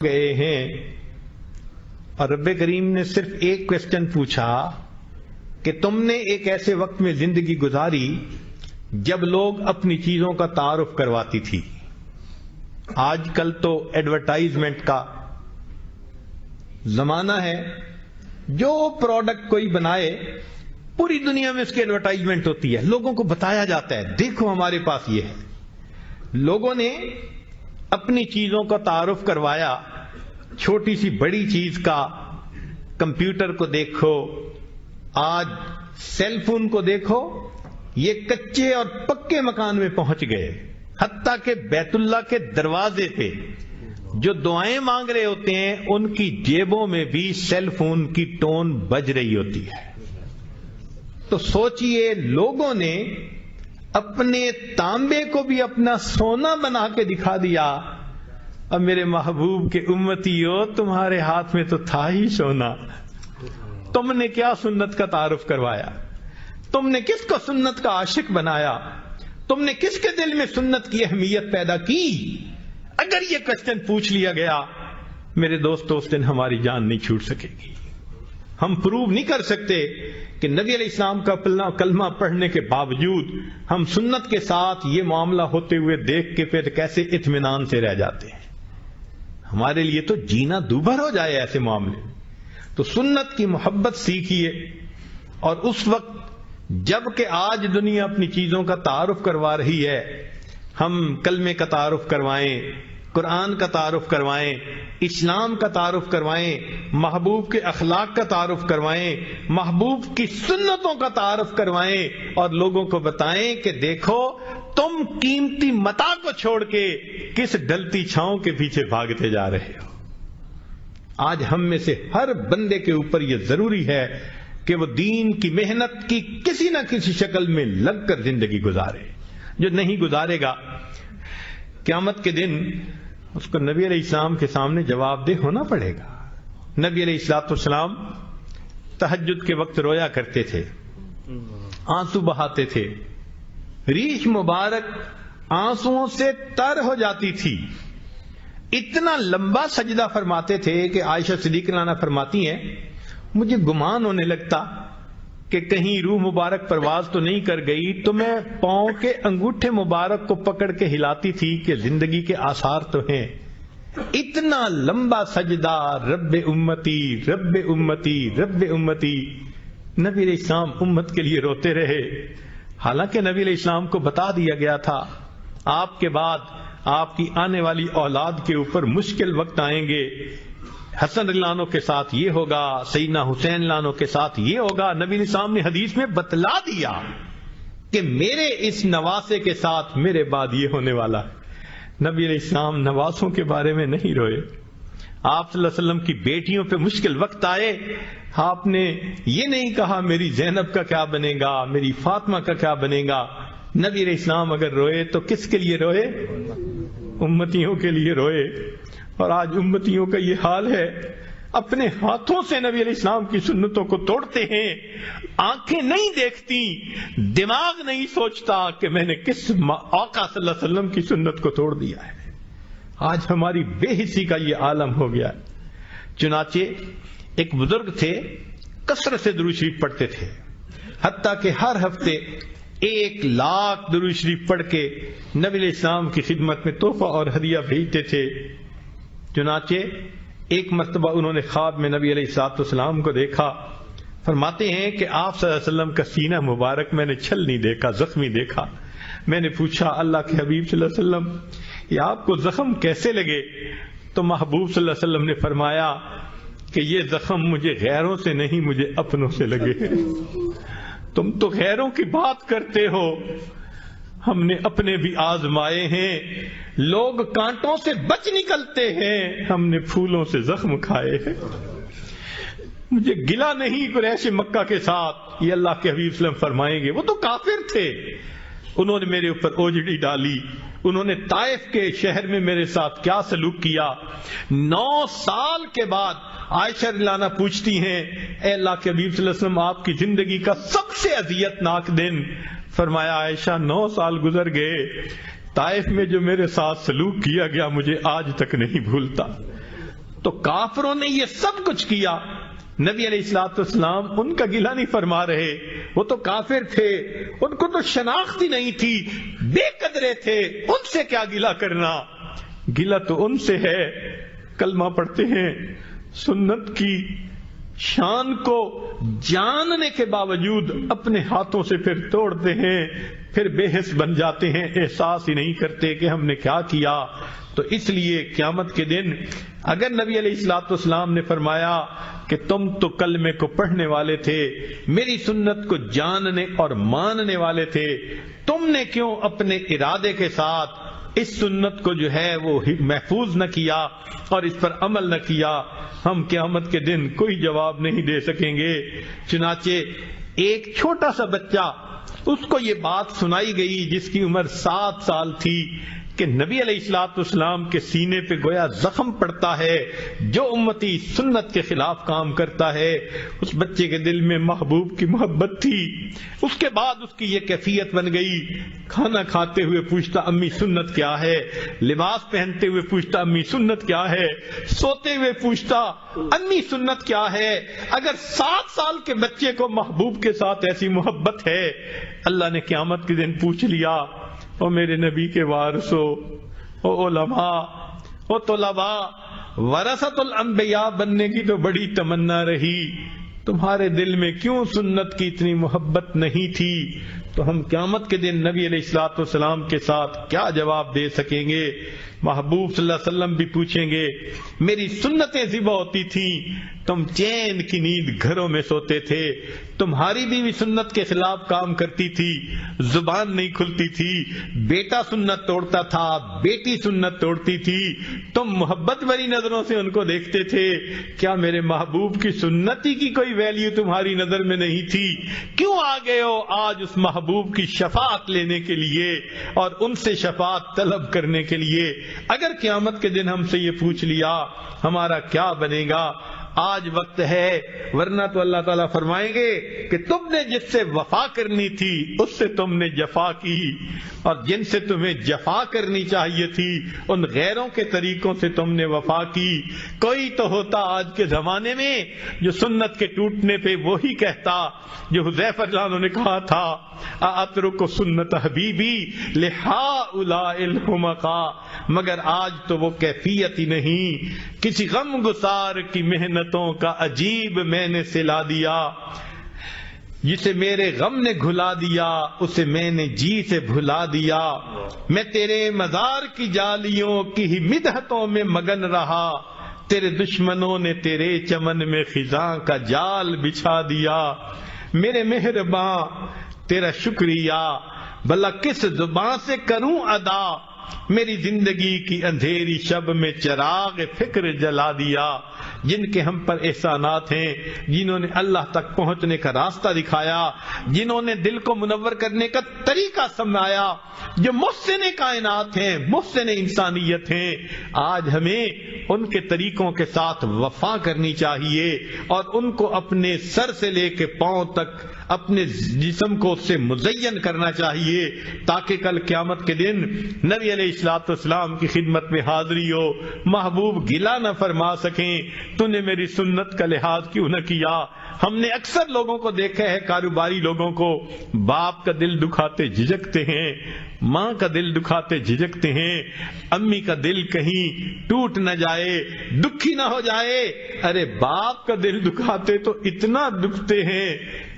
گئے ہیں اور رب کریم نے صرف ایک کوشچن پوچھا کہ تم نے ایک ایسے وقت میں زندگی گزاری جب لوگ اپنی چیزوں کا تعارف کرواتی تھی. آج کل تو ایڈورٹائزمنٹ کا زمانہ ہے. جو پروڈکٹ کوئی بنائے پوری دنیا میں اس کی ایڈورٹائزمنٹ ہوتی ہے, لوگوں کو بتایا جاتا ہے دیکھو ہمارے پاس یہ ہے. لوگوں نے اپنی چیزوں کا تعارف کروایا, چھوٹی سی بڑی چیز کا. کمپیوٹر کو دیکھو, آج سیل فون کو دیکھو, یہ کچے اور پکے مکان میں پہنچ گئے. حتیٰ کہ بیت اللہ کے دروازے پہ جو دعائیں مانگ رہے ہوتے ہیں ان کی جیبوں میں بھی سیل فون کی ٹون بج رہی ہوتی ہے. تو سوچئے لوگوں نے اپنے تانبے کو بھی اپنا سونا بنا کے دکھا دیا. اب میرے محبوب کے امتیو, تمہارے ہاتھ میں تو تھا ہی سونا, تم نے کیا سنت کا تعارف کروایا؟ تم نے کس کو سنت کا عاشق بنایا؟ تم نے کس کے دل میں سنت کی اہمیت پیدا کی؟ اگر یہ کوشچن پوچھ لیا گیا میرے دوستو, اس دن ہماری جان نہیں چھوٹ سکے گی. ہم پروو نہیں کر سکتے کہ نبی علیہ السلام کا کلمہ پڑھنے کے باوجود ہم سنت کے ساتھ یہ معاملہ ہوتے ہوئے دیکھ کے پھر کیسے اطمینان سے رہ جاتے ہیں. ہمارے لیے تو جینا دوبھر ہو جائے ایسے معاملے. تو سنت کی محبت سیکھیے, اور اس وقت جب کہ آج دنیا اپنی چیزوں کا تعارف کروا رہی ہے, ہم کلمے کا تعارف کروائیں, قرآن کا تعارف کروائیں, اسلام کا تعارف کروائیں, محبوب کے اخلاق کا تعارف کروائیں, محبوب کی سنتوں کا تعارف کروائیں, اور لوگوں کو بتائیں کہ دیکھو تم قیمتی متاع کو چھوڑ کے کس ڈلتی چھاؤں کے پیچھے بھاگتے جا رہے ہو. آج ہم میں سے ہر بندے کے اوپر یہ ضروری ہے کہ وہ دین کی محنت کی کسی نہ کسی شکل میں لگ کر زندگی گزارے. جو نہیں گزارے گا قیامت کے دن اس کو نبی علیہ السلام کے سامنے جواب دہ ہونا پڑے گا. نبی علیہ الصلوۃ والسلام تہجد کے وقت رویا کرتے تھے, آنسو بہاتے تھے, ریش مبارک آنسوؤں سے تر ہو جاتی تھی. اتنا لمبا سجدہ فرماتے تھے کہ عائشہ صدیقہ عنہا فرماتی ہیں مجھے گمان ہونے لگتا کہ کہیں روح مبارک پرواز تو نہیں کر گئی, تو میں پاؤں کے انگوٹھے مبارک کو پکڑ کے ہلاتی تھی کہ زندگی کے آثار تو ہیں. اتنا لمبا سجدہ, رب امتی رب امتی رب امتی. نبی علیہ السلام امت کے لیے روتے رہے, حالانکہ نبی علیہ السلام کو بتا دیا گیا تھا آپ کے بعد آپ کی آنے والی اولاد کے اوپر مشکل وقت آئیں گے. حسن رضی اللہ عنہ کے ساتھ یہ ہوگا, سیدنا حسین رضی اللہ عنہ کے ساتھ یہ ہوگا. نبی علیہ السلام نے حدیث میں بتلا دیا کہ میرے اس نواسے کے ساتھ میرے بعد یہ ہونے والا ہے. نبی علیہ السلام نواسوں کے بارے میں نہیں روئے. آپ صلی اللہ علیہ وسلم کی بیٹیوں پہ مشکل وقت آئے, آپ نے یہ نہیں کہا میری زینب کا کیا بنے گا, میری فاطمہ کا کیا بنے گا. نبی علیہ السلام اگر روئے تو کس کے لیے روئے؟ امتیوں کے لیے روئے. اور آج امتیوں کا یہ حال ہے, اپنے ہاتھوں سے نبی علیہ السلام کی سنتوں کو توڑتے ہیں. آنکھیں نہیں دیکھتی, دماغ نہیں سوچتا کہ میں نے کس آقا صلی اللہ علیہ وسلم کی سنت کو توڑ دیا ہے. آج ہماری بے حسی کا یہ عالم ہو گیا ہے. چنانچہ ایک بزرگ تھے, کثرت سے درود شریف پڑھتے تھے, حتیٰ کہ ہر ہفتے 1,00,000 درود شریف پڑھ کے نبی علیہ السلام کی خدمت میں تحفہ اور ہدیہ بھیجتے تھے. چنانچہ ایک مرتبہ انہوں نے خواب میں نبی علیہ الصلوۃ والسلام کو دیکھا. فرماتے ہیں کہ آپ صلی اللہ علیہ وسلم کا سینہ مبارک میں نے چھل نہیں دیکھا, زخمی دیکھا. میں نے پوچھا اللہ کے حبیب صلی اللہ علیہ وسلم یہ آپ کو زخم کیسے لگے؟ تو محبوب صلی اللہ علیہ وسلم نے فرمایا کہ یہ زخم مجھے غیروں سے نہیں, مجھے اپنوں سے لگے. تم تو غیروں کی بات کرتے ہو, ہم نے اپنے بھی آزمائے ہیں. لوگ کانٹوں سے بچ نکلتے ہیں, ہم نے پھولوں سے زخم کھائے ہیں. مجھے گلہ نہیں قریش مکہ کے ساتھ, یہ اللہ کے حبیب صلی اللہ علیہ وسلم فرمائیں گے وہ تو کافر تھے, انہوں نے میرے اوپر اوجڑی ڈالی, انہوں نے طائف کے شہر میں میرے ساتھ کیا سلوک کیا. 9 سال کے بعد عائشہ رضی اللہ عنہا پوچھتی ہیں اے اللہ کے حبیب صلی اللہ علیہ وسلم آپ کی زندگی کا سب سے اذیت ناک دن؟ فرمایا عائشہ 9 سال گزر گئے, طائف میں جو میرے ساتھ سلوک کیا گیا مجھے آج تک نہیں بھولتا. تو کافروں نے یہ سب کچھ کیا، نبی علیہ الصلوۃ والسلام ان کا گلہ نہیں فرما رہے، وہ تو کافر تھے، ان کو تو شناخت ہی نہیں تھی، بے قدرے تھے، ان سے کیا گلہ کرنا، گلہ تو ان سے ہے۔ کلمہ پڑھتے ہیں، سنت کی شان کو جاننے کے باوجود اپنے ہاتھوں سے پھر توڑتے ہیں، پھر بے حس بن جاتے ہیں، احساس ہی نہیں کرتے کہ ہم نے کیا کیا۔ تو اس لیے قیامت کے دن اگر نبی علیہ الصلوۃ والسلام نے فرمایا کہ تم تو کلمے کو پڑھنے والے تھے، میری سنت کو جاننے اور ماننے والے تھے، تم نے کیوں اپنے ارادے کے ساتھ اس سنت کو جو ہے وہ محفوظ نہ کیا اور اس پر عمل نہ کیا، ہم قیامت کے دن کوئی جواب نہیں دے سکیں گے۔ چنانچہ ایک چھوٹا سا بچہ، اس کو یہ بات سنائی گئی جس کی عمر 7 سال تھی کہ نبی علیہ الصلوۃ والسلام کے سینے پہ گویا زخم پڑتا ہے جو امتی سنت کے خلاف کام کرتا ہے۔ اس بچے کے دل میں محبوب کی محبت تھی، اس کے بعد اس کی یہ کیفیت بن گئی، کھانا کھاتے ہوئے پوچھتا امی سنت کیا ہے، لباس پہنتے ہوئے پوچھتا امی سنت کیا ہے، سوتے ہوئے پوچھتا امی سنت کیا ہے۔ اگر 7 سال کے بچے کو محبوب کے ساتھ ایسی محبت ہے، اللہ نے قیامت کے دن پوچھ لیا، او میرے نبی کے وارثو، او علماء، او طلباء، ورثۃ الانبیاء بننے کی تو بڑی تمنا رہی، تمہارے دل میں کیوں سنت کی اتنی محبت نہیں تھی؟ تو ہم قیامت کے دن نبی علیہ الصلوۃ والسلام کے ساتھ کیا جواب دے سکیں گے؟ محبوب صلی اللہ علیہ وسلم بھی پوچھیں گے، میری سنتیں ذبح ہوتی تھیں، تم چین کی نیند گھروں میں سوتے تھے، تمہاری بیوی سنت کے خلاف کام کرتی تھی، زبان نہیں کھلتی تھی، بیٹا سنت توڑتا تھا، بیٹی سنت توڑتی تھی، تم محبت بھری نظروں سے ان کو دیکھتے تھے، کیا میرے محبوب کی سنتی کی کوئی ویلیو تمہاری نظر میں نہیں تھی؟ کیوں آ گئے ہو آج اس محبوب کی شفاعت لینے کے لیے اور ان سے شفاعت طلب کرنے کے لیے؟ اگر قیامت کے دن ہم سے یہ پوچھ لیا، ہمارا کیا بنے گا؟ آج وقت ہے، ورنہ تو اللہ تعالیٰ فرمائیں گے کہ تم نے جس سے وفا کرنی تھی اس سے تم نے جفا کی، اور جن سے تمہیں جفا کرنی چاہیے تھی ان غیروں کے طریقوں سے تم نے وفا کی۔ کوئی تو ہوتا آج کے زمانے میں جو سنت کے ٹوٹنے پہ وہی کہتا جو حذیفہ رضی اللہ عنہ نے کہا تھا، اترک سنت حبیبی لہؤلاء الحمقاء، مگر آج تو وہ کیفیت ہی نہیں۔ کسی غم گسار کی محنتوں کا عجیب میں نے سلا دیا، جسے میرے غم نے گھلا دیا اسے میں نے جی سے بھلا دیا، میں تیرے مزار کی جالیوں کی ہی مدحتوں میں مگن رہا، تیرے دشمنوں نے تیرے چمن میں خزاں کا جال بچھا دیا، میرے مہرباں تیرا شکریہ بھلا کس زبان سے کروں ادا، میری زندگی کی اندھیری شب میں چراغ فکر جلا دیا۔ جن کے ہم پر احسانات ہیں، جنہوں نے اللہ تک پہنچنے کا راستہ دکھایا، جنہوں نے دل کو منور کرنے کا طریقہ سمجھایا، جو محسن کائنات ہیں، محسن انسانیت ہیں، آج ہمیں ان کے طریقوں کے ساتھ وفا کرنی چاہیے اور ان کو اپنے سر سے لے کے پاؤں تک اپنے جسم کو اس سے مزین کرنا چاہیے، تاکہ کل قیامت کے دن نبی علیہ الصلوۃ والسلام کی خدمت میں حاضری ہو، محبوب گلہ نہ فرما سکیں تو نے میری سنت کا لحاظ کیوں نہ کیا۔ ہم نے اکثر لوگوں کو دیکھا ہے، کاروباری لوگوں کو، باپ کا دل دکھاتے جھجکتے ہیں، ماں کا دل دکھاتے جھجکتے ہیں، امی کا دل کہیں ٹوٹ نہ جائے، دکھی نہ ہو جائے، ارے باپ کا دل دکھاتے تو اتنا دکھتے ہیں،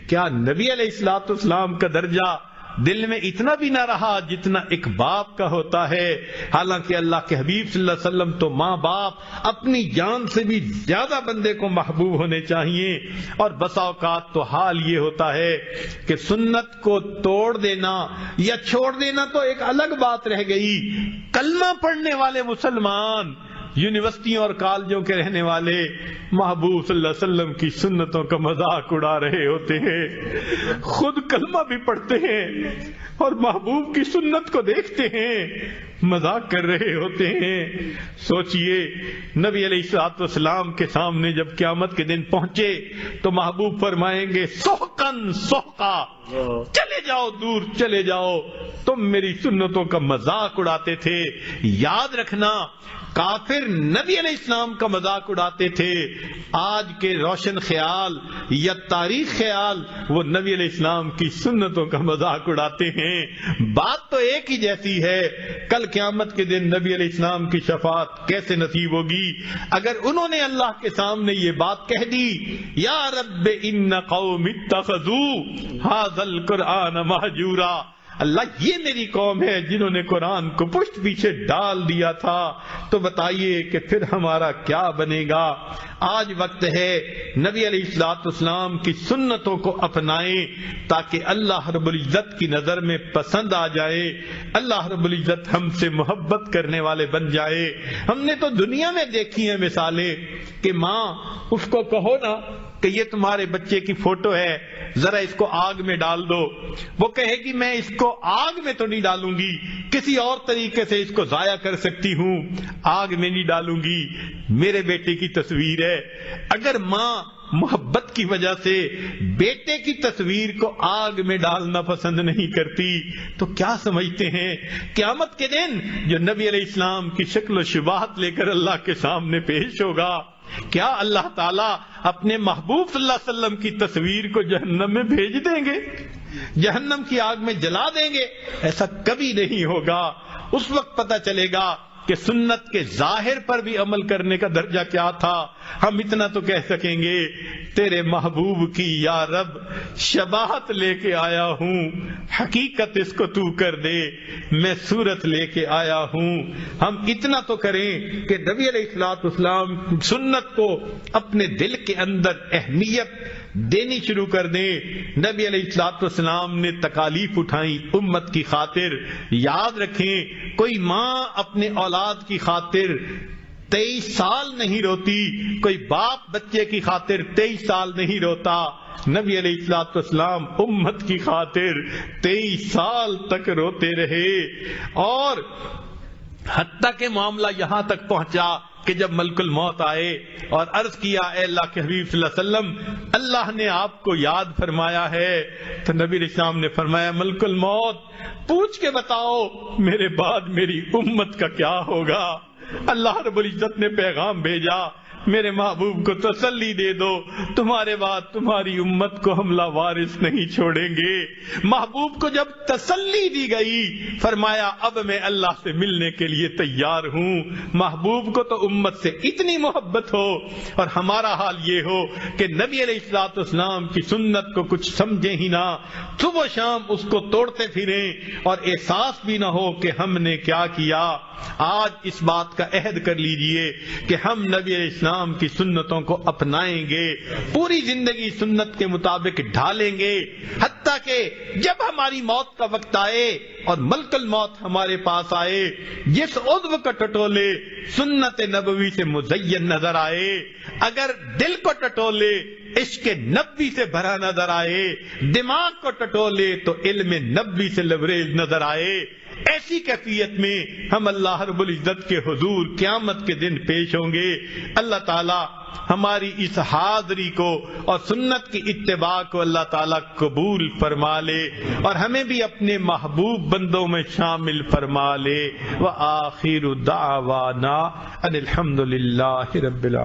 کیا نبی علیہ الصلوۃ والسلام کا درجہ دل میں اتنا بھی نہ رہا جتنا ایک باپ کا ہوتا ہے؟ حالانکہ اللہ کے حبیب صلی اللہ علیہ وسلم تو ماں باپ اپنی جان سے بھی زیادہ بندے کو محبوب ہونے چاہیے، اور بسا اوقات تو حال یہ ہوتا ہے کہ سنت کو توڑ دینا یا چھوڑ دینا تو ایک الگ بات رہ گئی، کلمہ پڑھنے والے مسلمان، یونیورسٹیوں اور کالجوں کے رہنے والے محبوب صلی اللہ علیہ وسلم کی سنتوں کا مذاق اڑا رہے ہوتے ہیں، خود کلمہ بھی پڑھتے ہیں اور محبوب کی سنت کو دیکھتے ہیں، مذاق کر رہے ہوتے ہیں۔ سوچئے نبی علیہ الصلوۃ والسلام کے سامنے جب قیامت کے دن پہنچے تو محبوب فرمائیں گے سحقن سحقا، چلے جاؤ دور چلے جاؤ، تم میری سنتوں کا مذاق اڑاتے تھے۔ یاد رکھنا کافر نبی علیہ السلام کا مذاق اڑاتے تھے، آج کے روشن خیال یا تاریخ خیال وہ نبی علیہ السلام کی سنتوں کا مذاق اڑاتے ہیں۔ بات تو ایک ہی جیسی ہے، کل قیامت کے دن نبی علیہ السلام کی شفاعت کیسے نصیب ہوگی اگر انہوں نے اللہ کے سامنے یہ بات کہہ دی، یا رب ان قوم اتخذوا ھذا القرآن مہجورا، اللہ یہ میری قوم ہے جنہوں نے قرآن کو پشت پیچھے ڈال دیا تھا، تو بتائیے کہ پھر ہمارا کیا بنے گا۔ آج وقت ہے نبی علیہ الصلوۃ والسلام کی سنتوں کو اپنائیں تاکہ اللہ رب العزت کی نظر میں پسند آ جائے، اللہ رب العزت ہم سے محبت کرنے والے بن جائے۔ ہم نے تو دنیا میں دیکھی ہیں مثالیں کہ ماں اس کو کہو نا کہ یہ تمہارے بچے کی فوٹو ہے، ذرا اس کو آگ میں ڈال دو، وہ کہے گی میں اس کو آگ میں تو نہیں ڈالوں گی، کسی اور طریقے سے اس کو ضائع کر سکتی ہوں، آگ میں نہیں ڈالوں گی۔ میرے بیٹے کی تصویر ہے، اگر ماں محبت کی وجہ سے بیٹے کی تصویر کو آگ میں ڈالنا پسند نہیں کرتی تو کیا سمجھتے ہیں قیامت کے دن جو نبی علیہ السلام کی شکل و شباہت لے کر اللہ کے سامنے پیش ہوگا، کیا اللہ تعالیٰ اپنے محبوب صلی اللہ علیہ وسلم کی تصویر کو جہنم میں بھیج دیں گے، جہنم کی آگ میں جلا دیں گے؟ ایسا کبھی نہیں ہوگا۔ اس وقت پتہ چلے گا کہ سنت کے ظاہر پر بھی عمل کرنے کا درجہ کیا تھا۔ ہم اتنا تو کہہ سکیں گے تیرے محبوب کی یا رب شباہت لے کے آیا ہوں، حقیقت اس کو تو کر دے، میں صورت لے کے آیا ہوں۔ ہم اتنا تو کریں کہ نبی علیہ الصلوۃ والسلام سنت کو اپنے دل کے اندر اہمیت دینی شروع کر دیں۔ نبی علیہ الصلوۃ والسلام نے تکالیف اٹھائیں امت کی خاطر۔ یاد رکھیں کوئی ماں اپنے اولاد کی خاطر 23 سال نہیں روتی، کوئی باپ بچے کی خاطر 23 سال نہیں روتا۔ نبی علیہ الصلوۃ والسلام امت کی خاطر 23 سال تک روتے رہے، اور حتیٰ کہ معاملہ یہاں تک پہنچا کہ جب ملک الموت آئے اور عرض کیا اے اللہ کے حبیب صلی اللہ علیہ وسلم اللہ نے آپ کو یاد فرمایا ہے، تو نبی علیہ السلام نے فرمایا ملک الموت پوچھ کے بتاؤ میرے بعد میری امت کا کیا ہوگا۔ اللہ رب العزت نے پیغام بھیجا میرے محبوب کو تسلی دے دو، تمہارے بعد تمہاری امت کو ہم لاوارث نہیں چھوڑیں گے۔ محبوب کو جب تسلی دی گئی فرمایا اب میں اللہ سے ملنے کے لیے تیار ہوں۔ محبوب کو تو امت سے اتنی محبت ہو اور ہمارا حال یہ ہو کہ نبی علیہ الصلوۃ والسلام کی سنت کو کچھ سمجھیں ہی نہ، صبح و شام اس کو توڑتے پھریں اور احساس بھی نہ ہو کہ ہم نے کیا کیا۔ آج اس بات کا عہد کر لیجئے کہ ہم نبی علیہ السلام کی سنتوں کو اپنائیں گے، پوری زندگی سنت کے مطابق ڈھالیں گے، حتیٰ کہ جب ہماری موت کا وقت آئے اور ملک الموت ہمارے پاس آئے، جس عضو کا ٹٹولے سنت نبوی سے مزین نظر آئے، اگر دل کو ٹٹولے عشق نبوی سے بھرا نظر آئے، دماغ کو ٹٹولے تو علم نبوی سے لبریز نظر آئے، ایسی کیفیت میں ہم اللہ رب العزت کے حضور قیامت کے دن پیش ہوں گے۔ اللہ تعالی ہماری اس حاضری کو اور سنت کی اتباع کو اللہ تعالی قبول فرما لے اور ہمیں بھی اپنے محبوب بندوں میں شامل فرما لے۔ وآخر دعوانا ان الحمد للہ رب العالمین۔